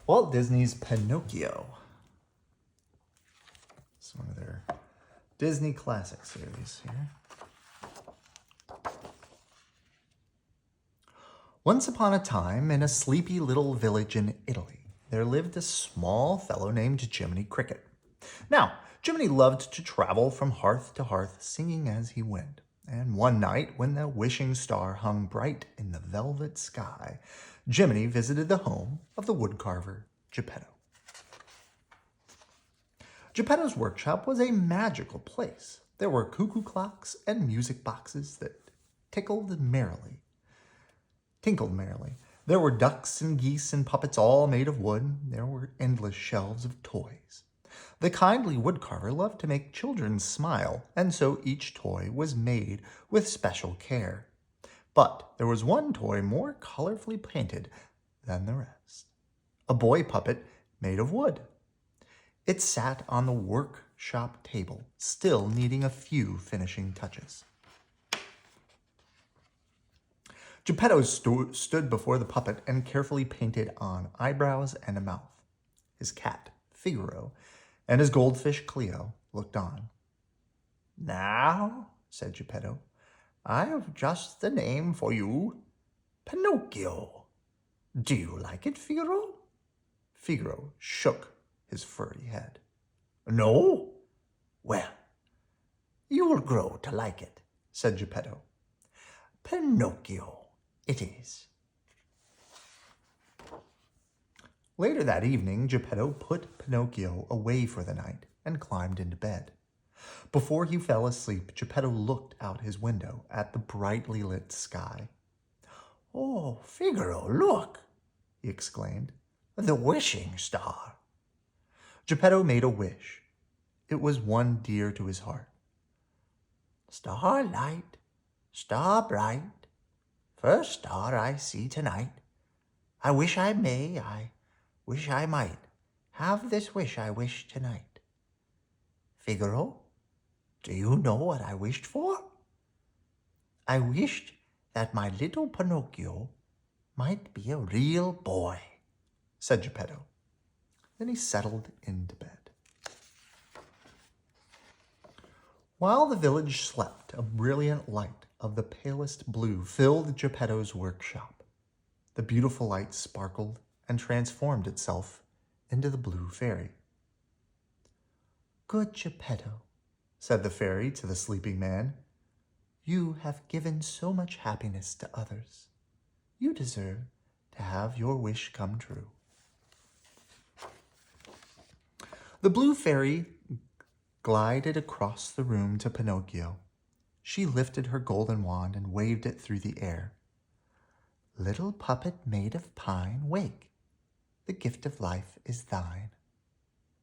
Walt Disney's Pinocchio. It's one of their Disney classic series here. Once upon a time, in a sleepy little village in Italy, there lived a small fellow named Jiminy Cricket. Now, Jiminy loved to travel from hearth to hearth, singing as he went. And one night, when the wishing star hung bright in the velvet sky, Jiminy visited the home of the woodcarver, Geppetto. Geppetto's workshop was a magical place. There were cuckoo clocks and music boxes that tinkled merrily. There were ducks and geese and puppets all made of wood. There were endless shelves of toys. The kindly woodcarver loved to make children smile, and so each toy was made with special care. But there was one toy more colorfully painted than the rest. A boy puppet made of wood. It sat on the workshop table, still needing a few finishing touches. Geppetto stood before the puppet and carefully painted on eyebrows and a mouth. His cat, Figaro, and his goldfish, Cleo, looked on. "Now," said Geppetto, "I have just the name for you, Pinocchio. Do you like it, Figaro?" Figaro shook his furry head. "No? Well, you will grow to like it," said Geppetto. "Pinocchio it is." Later that evening, Geppetto put Pinocchio away for the night and climbed into bed. Before he fell asleep, Geppetto looked out his window at the brightly lit sky. "Oh, Figaro, look!" he exclaimed. "The wishing star." Geppetto made a wish. It was one dear to his heart. "Starlight, star bright, first star I see tonight. I wish I may, I wish I might, have this wish I wish tonight. Figaro, do you know what I wished for? I wished that my little Pinocchio might be a real boy," said Geppetto. Then he settled into bed. While the village slept, a brilliant light of the palest blue filled Geppetto's workshop. The beautiful light sparkled and transformed itself into the blue fairy. "Good Geppetto," said the fairy to the sleeping man, "you have given so much happiness to others. You deserve to have your wish come true." The blue fairy glided across the room to Pinocchio. She lifted her golden wand and waved it through the air. "Little puppet made of pine, wake. The gift of life is thine,"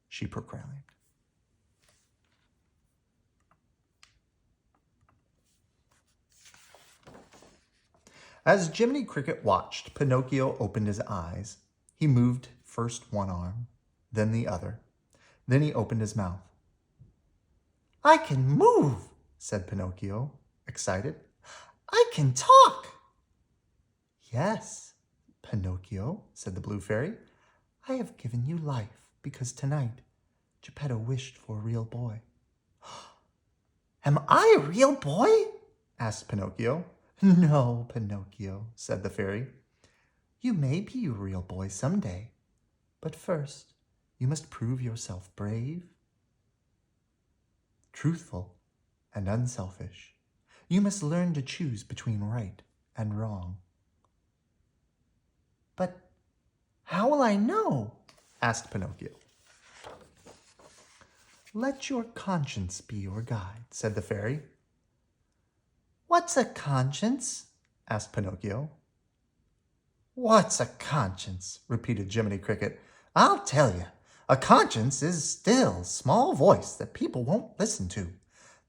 she proclaimed. As Jiminy Cricket watched, Pinocchio opened his eyes. He moved first one arm, then the other. Then he opened his mouth. "I can move," said Pinocchio, excited. "I can talk." "Yes, Pinocchio," said the blue fairy. "I have given you life because tonight Geppetto wished for a real boy." "Am I a real boy?" asked Pinocchio. "No, Pinocchio," said the fairy. "You may be a real boy someday, but first you must prove yourself brave, truthful, and unselfish. You must learn to choose between right and wrong." "But how will I know?" asked Pinocchio. "Let your conscience be your guide," said the fairy. "What's a conscience?" asked Pinocchio. "What's a conscience?" repeated Jiminy Cricket. "I'll tell you. A conscience is still small voice that people won't listen to.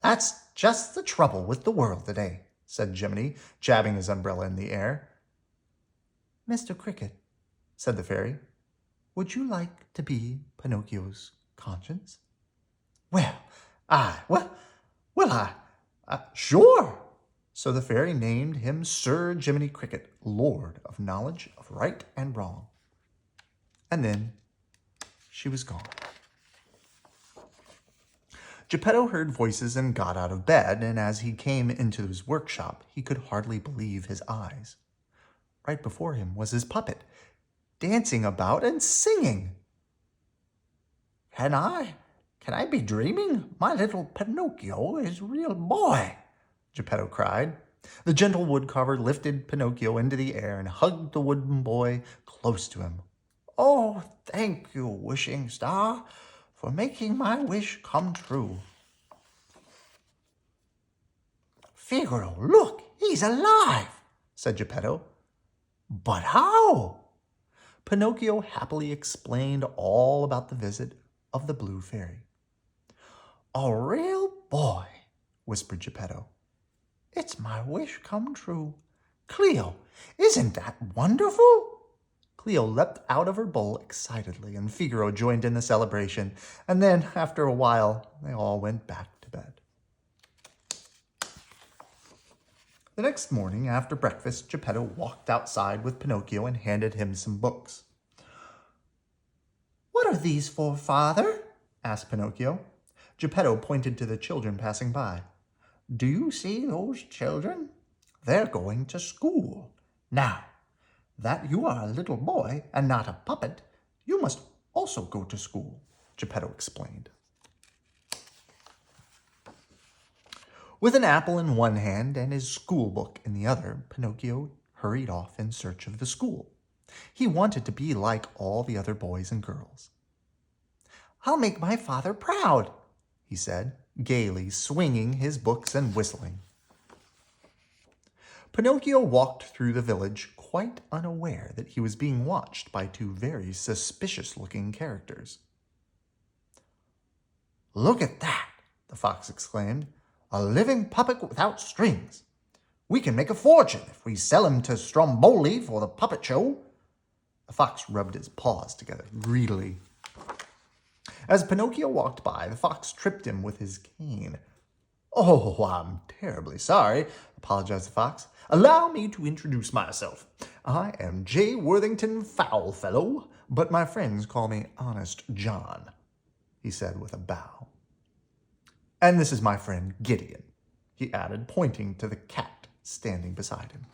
That's just the trouble with the world today," said Jiminy, jabbing his umbrella in the air. "Mr. Cricket," said the fairy, "would you like to be Pinocchio's conscience?" Sure." So the fairy named him Sir Jiminy Cricket, Lord of Knowledge of Right and Wrong. And then she was gone. Geppetto heard voices and got out of bed, and as he came into his workshop, he could hardly believe his eyes. Right before him was his puppet, dancing about and singing. Can I be dreaming? My little Pinocchio is a real boy, Geppetto cried. The gentle woodcarver lifted Pinocchio into the air and hugged the wooden boy close to him. Oh, thank you, wishing star, for making my wish come true. Figaro, look, he's alive, said Geppetto. But how? Pinocchio happily explained all about the visit of the Blue Fairy. A real boy, whispered Geppetto. It's my wish come true. Cleo, isn't that wonderful? Cleo leapt out of her bowl excitedly, and Figaro joined in the celebration, and then, after a while, they all went back to bed. The next morning, after breakfast, Geppetto walked outside with Pinocchio and handed him some books. What are these for, father? Asked Pinocchio. Geppetto pointed to the children passing by. Do you see those children? They're going to school. Now, that you are a little boy and not a puppet, you must also go to school, Geppetto explained. With an apple in one hand and his school book in the other, Pinocchio hurried off in search of the school. He wanted to be like all the other boys and girls. I'll make my father proud, he said, gaily swinging his books and whistling. Pinocchio walked through the village quite unaware that he was being watched by two very suspicious-looking characters. Look at that, the fox exclaimed. A living puppet without strings. We can make a fortune if we sell him to Stromboli for the puppet show. The fox rubbed his paws together greedily. As Pinocchio walked by, the fox tripped him with his cane. Oh, I'm terribly sorry, apologized the fox. Allow me to introduce myself. I am J. Worthington Foulfellow, but my friends call me Honest John, he said with a bow. And this is my friend Gideon, he added, pointing to the cat standing beside him.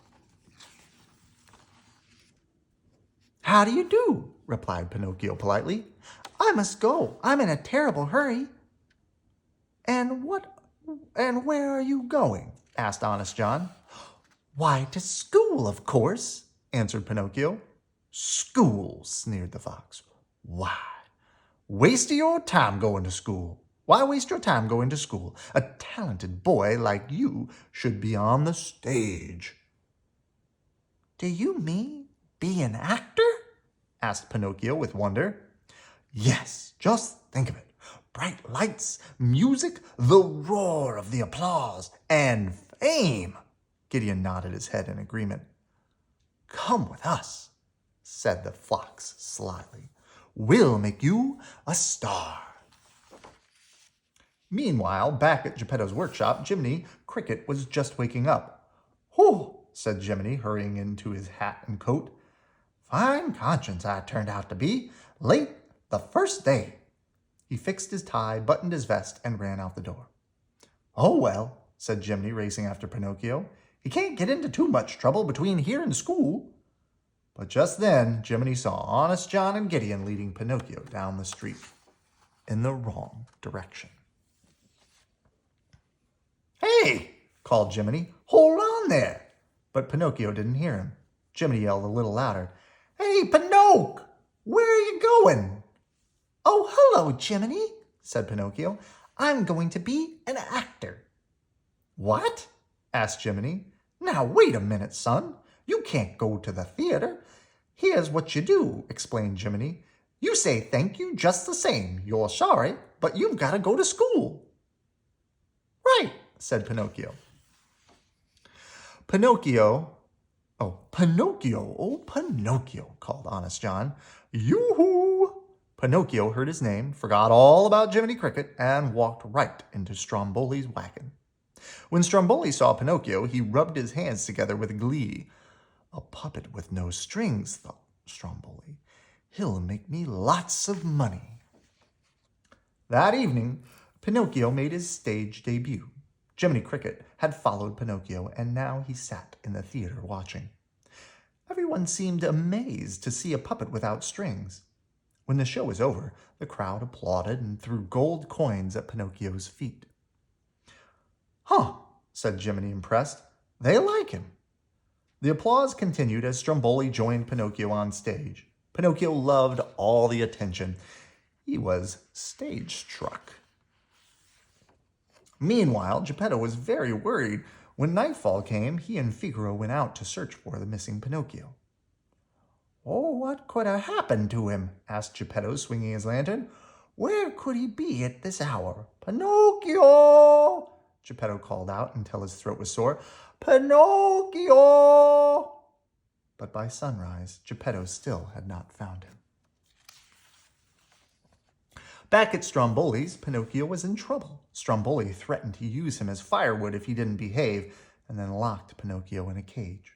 How do you do? Replied Pinocchio politely. I must go. I'm in a terrible hurry. And where are you going? Asked Honest John. Why, to school, of course, answered Pinocchio. School, sneered the fox. Why? Waste your time going to school. Why waste your time going to school? A talented boy like you should be on the stage. Do you mean be an actor? Asked Pinocchio with wonder. Yes, just think of it. Bright lights, music, the roar of the applause, and fame. Gideon nodded his head in agreement. Come with us, said the fox slyly. We'll make you a star. Meanwhile, back at Geppetto's workshop, Jiminy Cricket was just waking up. Whew, said Jiminy, hurrying into his hat and coat. Fine conscience I turned out to be, late the first day. He fixed his tie, buttoned his vest, and ran out the door. Oh, well, said Jiminy, racing after Pinocchio. He can't get into too much trouble between here and school. But just then, Jiminy saw Honest John and Gideon leading Pinocchio down the street in the wrong direction. Hey, called Jiminy, hold on there. But Pinocchio didn't hear him. Jiminy yelled a little louder. Hey, Pinocchio, where are you going? Oh, hello, Jiminy, said Pinocchio. I'm going to be an actor. What? Asked Jiminy. Now, wait a minute, son. You can't go to the theater. Here's what you do, explained Jiminy. You say thank you just the same. You're sorry, but you've got to go to school. Right, said Pinocchio. Pinocchio, called Honest John. Yoo-hoo! Pinocchio heard his name, forgot all about Jiminy Cricket, and walked right into Stromboli's wagon. When Stromboli saw Pinocchio, he rubbed his hands together with glee. A puppet with no strings, thought Stromboli. He'll make me lots of money. That evening, Pinocchio made his stage debut. Jiminy Cricket had followed Pinocchio, and now he sat in the theater watching. Everyone seemed amazed to see a puppet without strings. When the show was over, the crowd applauded and threw gold coins at Pinocchio's feet. Huh, said Jiminy, impressed. They like him. The applause continued as Stromboli joined Pinocchio on stage. Pinocchio loved all the attention. He was stage-struck. Meanwhile, Geppetto was very worried. When nightfall came, he and Figaro went out to search for the missing Pinocchio. Oh, what could have happened to him? Asked Geppetto, swinging his lantern. Where could he be at this hour? Pinocchio! Geppetto called out until his throat was sore. Pinocchio! But by sunrise, Geppetto still had not found him. Back at Stromboli's, Pinocchio was in trouble. Stromboli threatened to use him as firewood if he didn't behave, and then locked Pinocchio in a cage.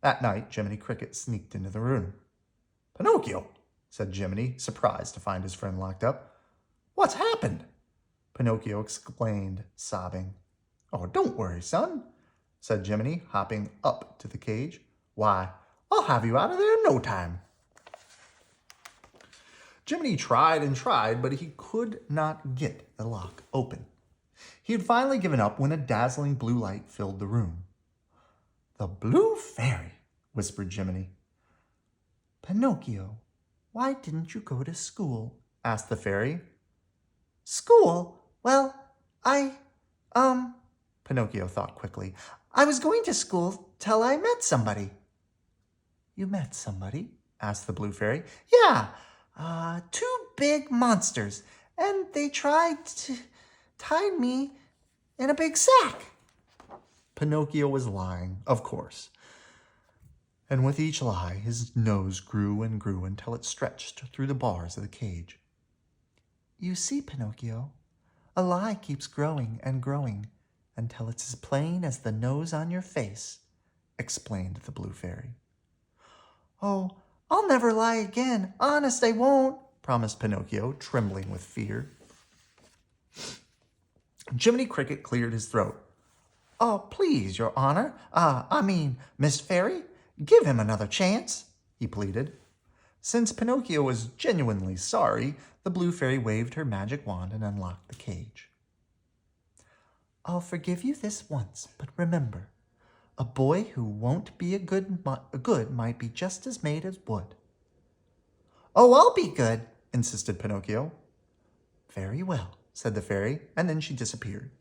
That night, Jiminy Cricket sneaked into the room. Pinocchio, said Jiminy, surprised to find his friend locked up. What's happened? Pinocchio explained, sobbing. Oh, don't worry, son, said Jiminy, hopping up to the cage. Why, I'll have you out of there in no time. Jiminy tried and tried, but he could not get the lock open. He had finally given up when a dazzling blue light filled the room. The Blue Fairy, whispered Jiminy. Pinocchio, why didn't you go to school? Asked the fairy. School? Well, Pinocchio thought quickly. I was going to school till I met somebody. You met somebody? Asked the Blue Fairy. Yeah. Two big monsters, and they tried to tie me in a big sack. Pinocchio was lying, of course. And with each lie, his nose grew and grew until it stretched through the bars of the cage. You see, Pinocchio, a lie keeps growing and growing until it's as plain as the nose on your face, explained the Blue Fairy. Oh, I'll never lie again. Honest, I won't, promised Pinocchio, trembling with fear. Jiminy Cricket cleared his throat. Oh, please, Your Honor. Miss Fairy, give him another chance, he pleaded. Since Pinocchio was genuinely sorry, the Blue Fairy waved her magic wand and unlocked the cage. I'll forgive you this once, but remember, a boy who won't be a good might be just as made as wood. Oh, I'll be good, insisted Pinocchio. Very well, said the fairy, and then she disappeared.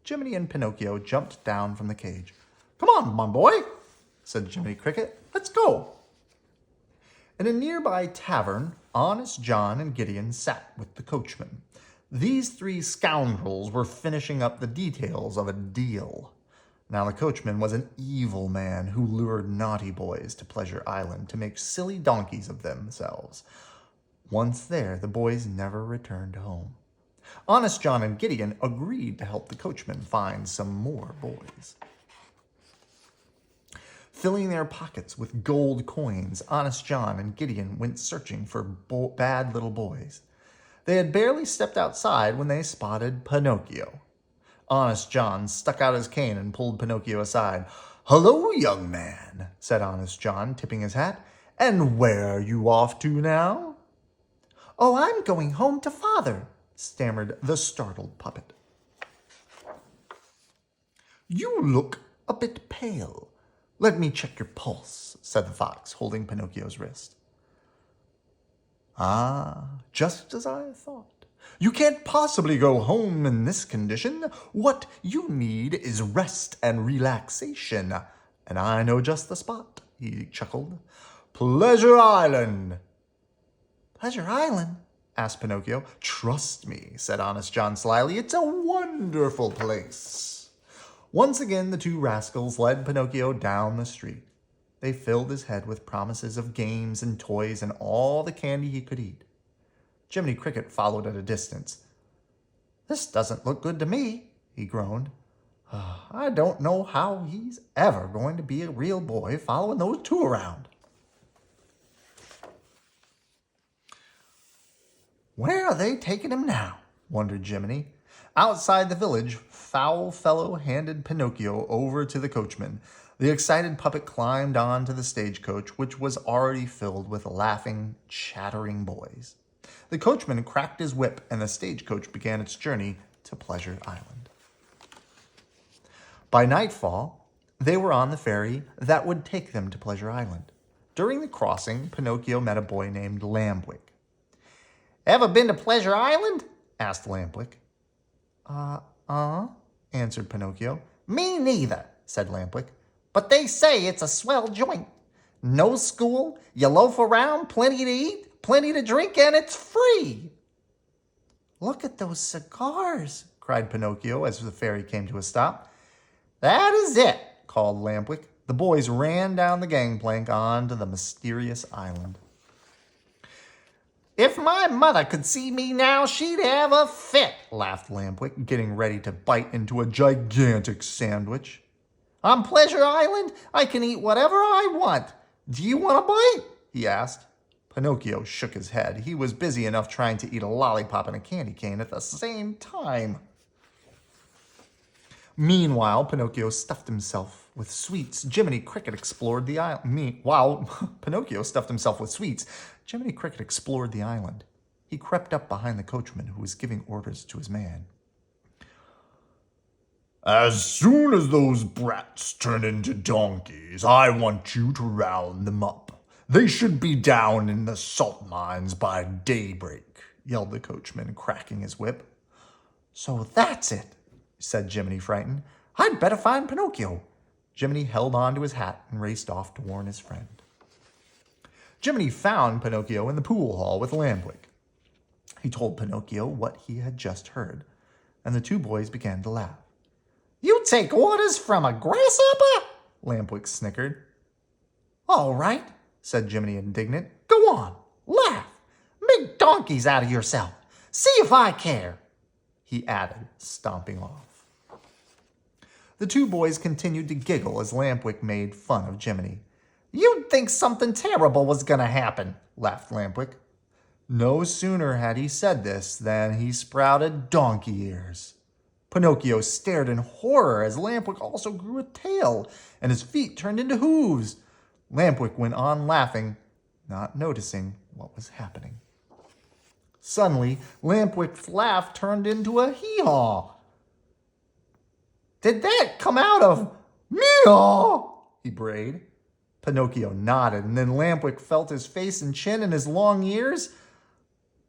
Jiminy and Pinocchio jumped down from the cage. Come on, my boy, said Jiminy Cricket. Let's go. In a nearby tavern, Honest John and Gideon sat with the coachman. These three scoundrels were finishing up the details of a deal. Now the coachman was an evil man who lured naughty boys to Pleasure Island to make silly donkeys of themselves. Once there, the boys never returned home. Honest John and Gideon agreed to help the coachman find some more boys. Filling their pockets with gold coins, Honest John and Gideon went searching for bad little boys. They had barely stepped outside when they spotted Pinocchio. Honest John stuck out his cane and pulled Pinocchio aside. Hello, young man, said Honest John, tipping his hat. And where are you off to now? Oh, I'm going home to father, stammered the startled puppet. You look a bit pale. Let me check your pulse, said the fox, holding Pinocchio's wrist. Ah, just as I thought. You can't possibly go home in this condition. What you need is rest and relaxation. And I know just the spot, he chuckled. Pleasure Island. Pleasure Island? Asked Pinocchio. Trust me, said Honest John slyly. It's a wonderful place. Once again, the two rascals led Pinocchio down the street. They filled his head with promises of games and toys and all the candy he could eat. Jiminy Cricket followed at a distance. This doesn't look good to me, he groaned. I don't know how he's ever going to be a real boy following those two around. Where are they taking him now? Wondered Jiminy. Outside the village, Foul Fellow handed Pinocchio over to the coachman. The excited puppet climbed on to the stagecoach, which was already filled with laughing, chattering boys. The coachman cracked his whip, and the stagecoach began its journey to Pleasure Island. By nightfall, they were on the ferry that would take them to Pleasure Island. During the crossing, Pinocchio met a boy named Lampwick. "Ever been to Pleasure Island?" asked Lampwick. Answered Pinocchio. "Me neither," said Lampwick. "But they say it's a swell joint. No school, you loaf around, plenty to eat, plenty to drink, and it's free." "Look at those cigars," cried Pinocchio as the ferry came to a stop. "That is it," called Lampwick. The boys ran down the gangplank onto the mysterious island. "If my mother could see me now, she'd have a fit," laughed Lampwick, getting ready to bite into a gigantic sandwich. "On Pleasure Island, I can eat whatever I want. Do you want a bite?" he asked. Pinocchio shook his head. He was busy enough trying to eat a lollipop and a candy cane at the same time. Meanwhile, Pinocchio stuffed himself with sweets. Jiminy Cricket explored the island. While Pinocchio stuffed himself with sweets, Jiminy Cricket explored the island. He crept up behind the coachman who was giving orders to his man. "As soon as those brats turn into donkeys, I want you to round them up. They should be down in the salt mines by daybreak," yelled the coachman, cracking his whip. "So that's it," said Jiminy, frightened. "I'd better find Pinocchio." Jiminy held on to his hat and raced off to warn his friend. Jiminy found Pinocchio in the pool hall with Lampwick. He told Pinocchio what he had just heard, and the two boys began to laugh. "You take orders from a grasshopper?" Lampwick snickered. "All right," said Jiminy, indignant. "Go on, laugh. Make donkeys out of yourself. See if I care," he added, stomping off. The two boys continued to giggle as Lampwick made fun of Jiminy. "You'd think something terrible was going to happen," laughed Lampwick. No sooner had he said this than he sprouted donkey ears. Pinocchio stared in horror as Lampwick also grew a tail, and his feet turned into hooves. Lampwick went on laughing, not noticing what was happening. Suddenly, Lampwick's laugh turned into a hee-haw. "Did that come out of me-haw?" he brayed. Pinocchio nodded, and then Lampwick felt his face and chin and his long ears.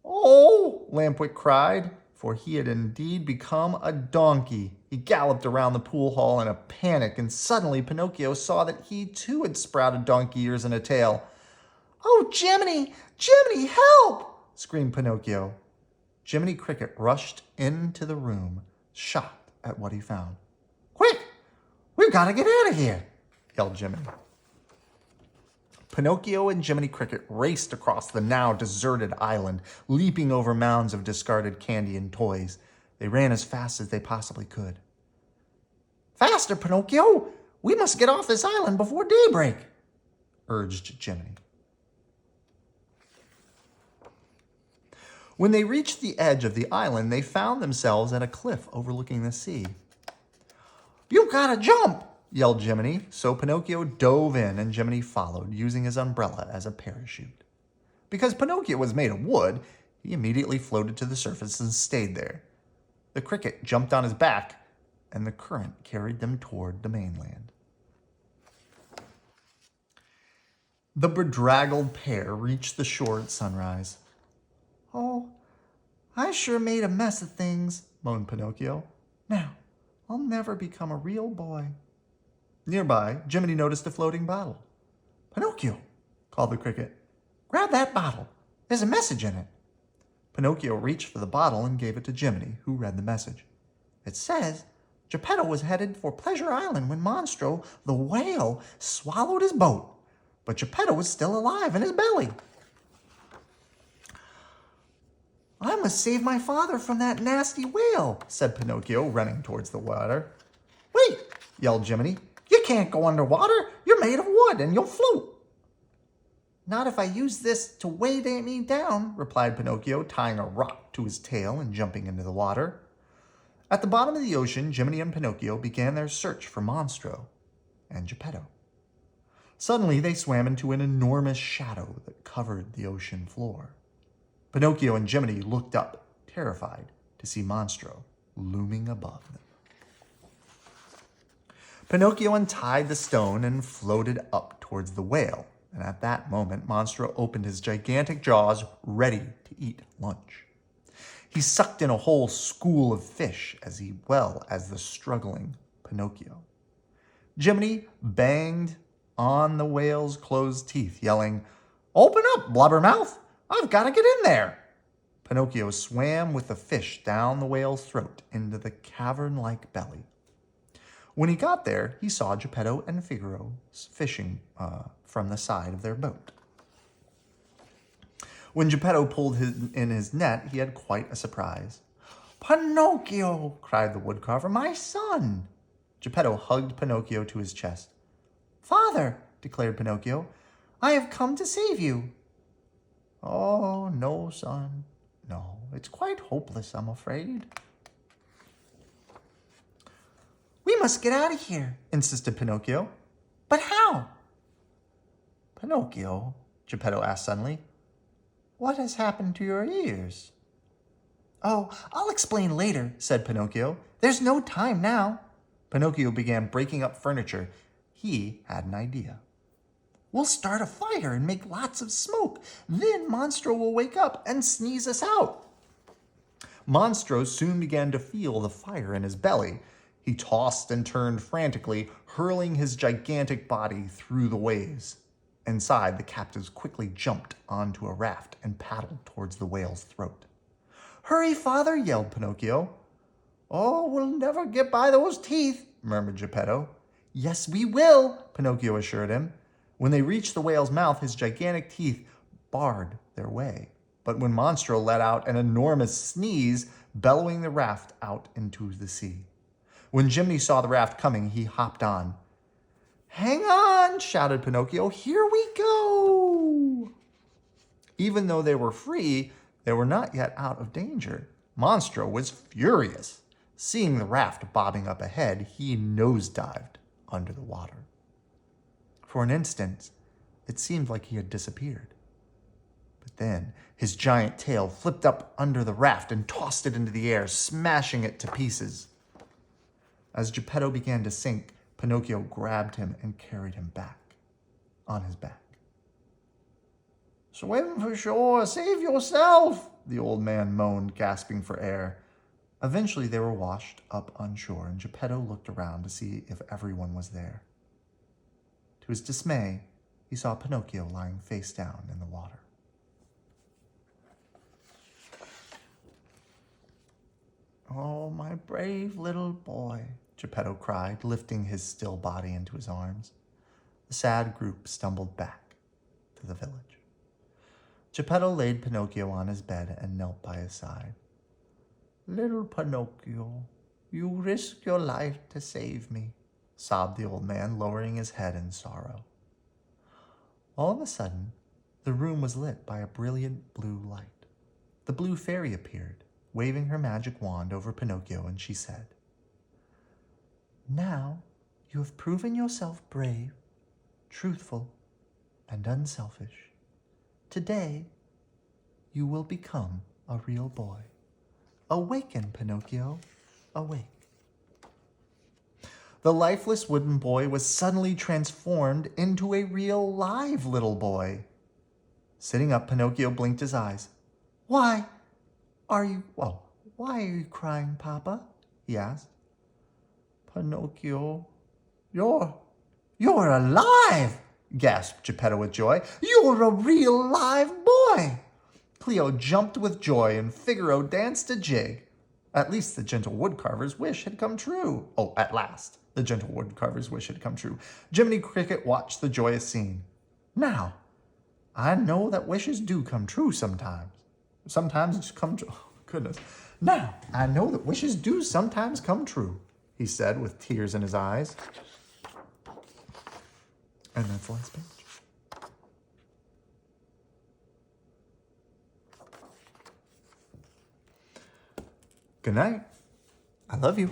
"Oh!" Lampwick cried, for he had indeed become a donkey. He galloped around the pool hall in a panic, and suddenly Pinocchio saw that he too had sprouted donkey ears and a tail. "Oh, Jiminy! Jiminy, help!" screamed Pinocchio. Jiminy Cricket rushed into the room, shocked at what he found. "Quick! We've got to get out of here!" yelled Jiminy. Pinocchio and Jiminy Cricket raced across the now deserted island, leaping over mounds of discarded candy and toys. They ran as fast as they possibly could. "Faster, Pinocchio! We must get off this island before daybreak," urged Jiminy. When they reached the edge of the island, they found themselves at a cliff overlooking the sea. "You've got to jump!" yelled Jiminy, so Pinocchio dove in and Jiminy followed, using his umbrella as a parachute. Because Pinocchio was made of wood, he immediately floated to the surface and stayed there. The cricket jumped on his back, and the current carried them toward the mainland. The bedraggled pair reached the shore at sunrise. "Oh, I sure made a mess of things," moaned Pinocchio. "Now, I'll never become a real boy." Nearby, Jiminy noticed a floating bottle. "Pinocchio," called the cricket, "grab that bottle. There's a message in it." Pinocchio reached for the bottle and gave it to Jiminy, who read the message. It says, "Geppetto was headed for Pleasure Island when Monstro, the whale, swallowed his boat. But Geppetto was still alive in his belly." "I must save my father from that nasty whale," said Pinocchio, running towards the water. "Wait!" yelled Jiminy. "You can't go underwater. You're made of wood and you'll float." Not if I use this to weigh me down, replied Pinocchio, tying a rock to his tail and jumping into the water. At the bottom of the ocean, Jiminy and Pinocchio began their search for Monstro and Geppetto. Suddenly, they swam into an enormous shadow that covered the ocean floor. Pinocchio and Jiminy looked up, terrified, to see Monstro looming above them. Pinocchio untied the stone and floated up towards the whale, and at that moment, Monstro opened his gigantic jaws, ready to eat lunch. He sucked in a whole school of fish as well as the struggling Pinocchio. Jiminy banged on the whale's closed teeth, yelling, "Open up, blubbermouth! I've got to get in there!" Pinocchio swam with the fish down the whale's throat into the cavern-like belly. When he got there, he saw Geppetto and Figaro fishing from the side of their boat. When Geppetto pulled in his net, he had quite a surprise. "Pinocchio!" cried the woodcarver, "my son!" Geppetto hugged Pinocchio to his chest. "Father," declared Pinocchio, "I have come to save you." "Oh, no, son. No, it's quite hopeless, I'm afraid." "We must get out of here," insisted Pinocchio. "But how?" "Pinocchio," Geppetto asked suddenly, "what has happened to your ears?" "Oh, I'll explain later," said Pinocchio. "There's no time now." Pinocchio began breaking up furniture. He had an idea. "We'll start a fire and make lots of smoke. Then Monstro will wake up and sneeze us out." Monstro soon began to feel the fire in his belly. He tossed and turned frantically, hurling his gigantic body through the waves. Inside, the captives quickly jumped onto a raft and paddled towards the whale's throat. "Hurry, father!" yelled Pinocchio. "Oh, we'll never get by those teeth," murmured Geppetto. "Yes, we will," Pinocchio assured him. When they reached the whale's mouth, his gigantic teeth barred their way. But when Monstro let out an enormous sneeze, bellowing the raft out into the sea. When Jiminy saw the raft coming, he hopped on. "Hang on!" shouted Pinocchio. "Here we go!" Even though they were free, they were not yet out of danger. Monstro was furious. Seeing the raft bobbing up ahead, he nosedived under the water. For an instant, it seemed like he had disappeared. But then his giant tail flipped up under the raft and tossed it into the air, smashing it to pieces. As Geppetto began to sink, Pinocchio grabbed him and carried him back on his back. "Swim for shore, save yourself," the old man moaned, gasping for air. Eventually they were washed up on shore, and Geppetto looked around to see if everyone was there. To his dismay, he saw Pinocchio lying face down in the water. "Oh, my brave little boy," Geppetto cried, lifting his still body into his arms. The sad group stumbled back to the village. Geppetto laid Pinocchio on his bed and knelt by his side. "Little Pinocchio, you risked your life to save me," sobbed the old man, lowering his head in sorrow. All of a sudden, the room was lit by a brilliant blue light. The blue fairy appeared, waving her magic wand over Pinocchio, and she said, "Now you have proven yourself brave, truthful, and unselfish. Today, you will become a real boy. Awaken, Pinocchio, awake." The lifeless wooden boy was suddenly transformed into a real live little boy. Sitting up, Pinocchio blinked his eyes. Why are you crying, Papa?" he asked. "Pinocchio, you're alive!" gasped Geppetto with joy. "You're a real live boy!" Cleo jumped with joy and Figaro danced a jig. At least the gentle woodcarver's wish had come true. Oh, at last, the gentle woodcarver's wish had come true. Jiminy Cricket watched the joyous scene. "Now, I know that wishes do come true sometimes. Sometimes it's come true. Oh, goodness. Now, I know that wishes do sometimes come true," he said with tears in his eyes. And that's the last page. Good night. I love you.